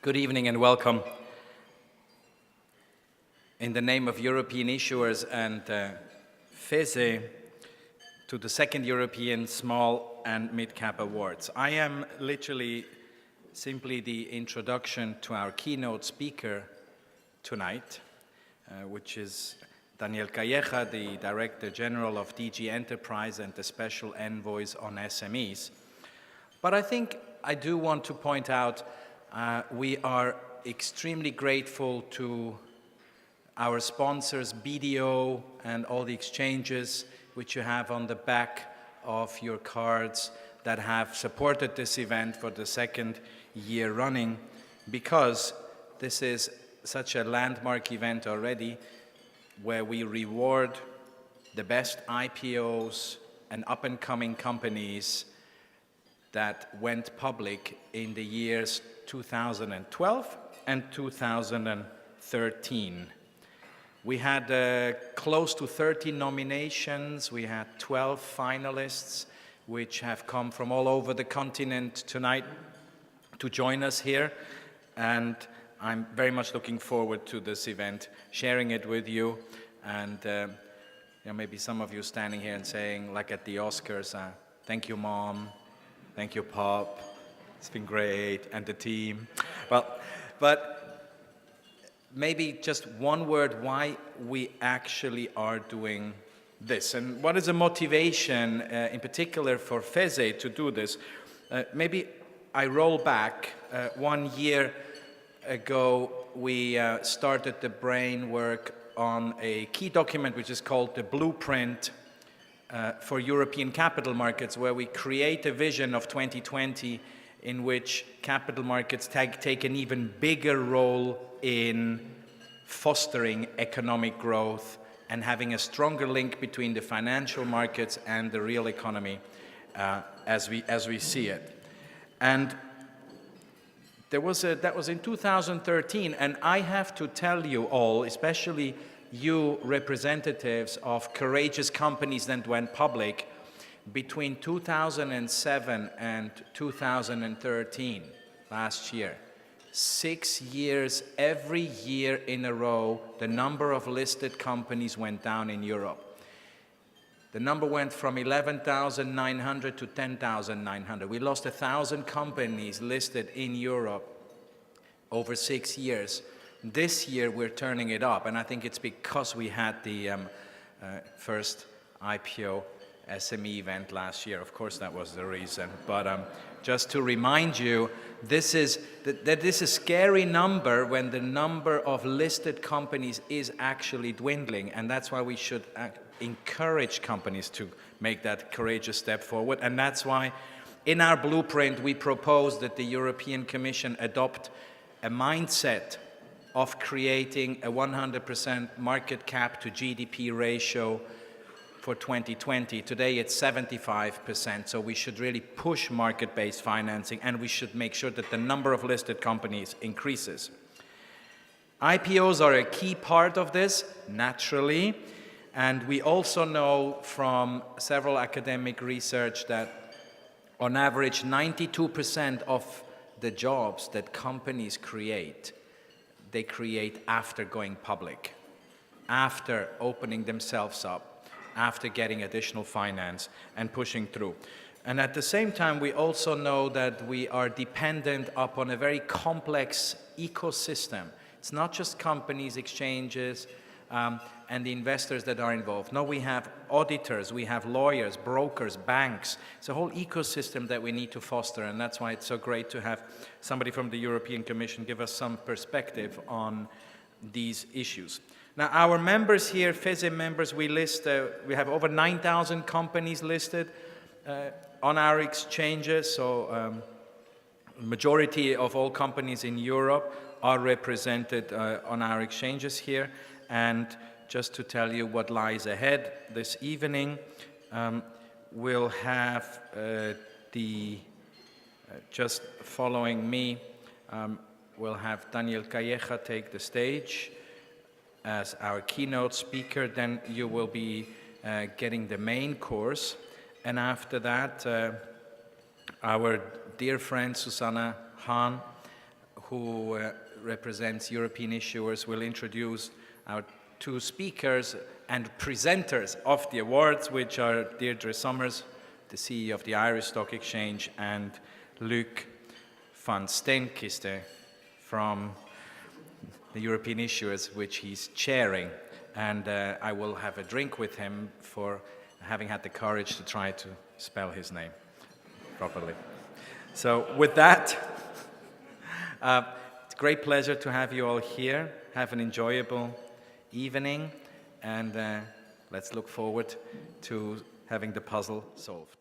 Good evening and welcome. In the name of European issuers and FEZA to the second European Small and Mid-Cap Awards. I am literally simply the introduction to our keynote speaker tonight, which is Daniel Calleja, the Director General of DG Enterprise and the Special Envoys on SMEs. But I think I do want to point out we are extremely grateful to our sponsors, BDO, and all the exchanges which you have on the back of your cards that have supported this event for the second year running, because this is such a landmark event already where we reward the best IPOs and up-and-coming companies that went public in the years 2012 and 2013. We had close to 30 nominations. We had 12 finalists, which have come from all over the continent tonight to join us here. And I'm very much looking forward to this event, sharing it with you. And maybe some of you standing here and saying, like at the Oscars, thank you, Mom. Thank you, Pop. It's been great, and the team. Well, but maybe just one word why we actually are doing this, and what is the motivation in particular for FEZA to do this. Maybe I roll back 1 year ago. We started the brain work on a key document which is called the Blueprint for European Capital Markets, where we create a vision of 2020 in which capital markets take an even bigger role in fostering economic growth and having a stronger link between the financial markets and the real economy as we see it. And that was in 2013, and I have to tell you all, especially you representatives of courageous companies that went public, between 2007 and 2013, last year, 6 years, every year in a row, the number of listed companies went down in Europe. The number went from 11,900 to 10,900. We lost 1,000 companies listed in Europe over 6 years. This year, we're turning it up, and I think it's because we had the first IPO SME event last year. Of course, that was the reason. But just to remind you, this is a scary number when the number of listed companies is actually dwindling, and that's why we should encourage companies to make that courageous step forward. And that's why in our blueprint, we propose that the European Commission adopt a mindset of creating a 100% market cap to GDP ratio for 2020. Today it's 75%, so we should really push market-based financing, and we should make sure that the number of listed companies increases. IPOs are a key part of this, naturally, and we also know from several academic research that on average 92% of the jobs that companies create, they create after going public, after opening themselves up, after getting additional finance and pushing through. And at the same time, we also know that we are dependent upon a very complex ecosystem. It's not just companies, exchanges, and the investors that are involved. No, we have auditors, we have lawyers, brokers, banks. It's a whole ecosystem that we need to foster, and that's why it's so great to have somebody from the European Commission give us some perspective on these issues. Now, our members here, FEZA members, we have over 9,000 companies listed on our exchanges, so majority of all companies in Europe are represented on our exchanges here. And just to tell you what lies ahead this evening, we'll have just following me, we'll have Daniel Calleja take the stage as our keynote speaker. Then you will be getting the main course. And after that, our dear friend Susanna Hahn, who represents European issuers, will introduce our two speakers and presenters of the awards, which are Deirdre Somers, the CEO of the Irish Stock Exchange, and Luc van Steenkiste from the European issuers, which he's chairing. And I will have a drink with him for having had the courage to try to spell his name properly. So with that, it's a great pleasure to have you all here. Have an enjoyable evening, and let's look forward to having the puzzle solved.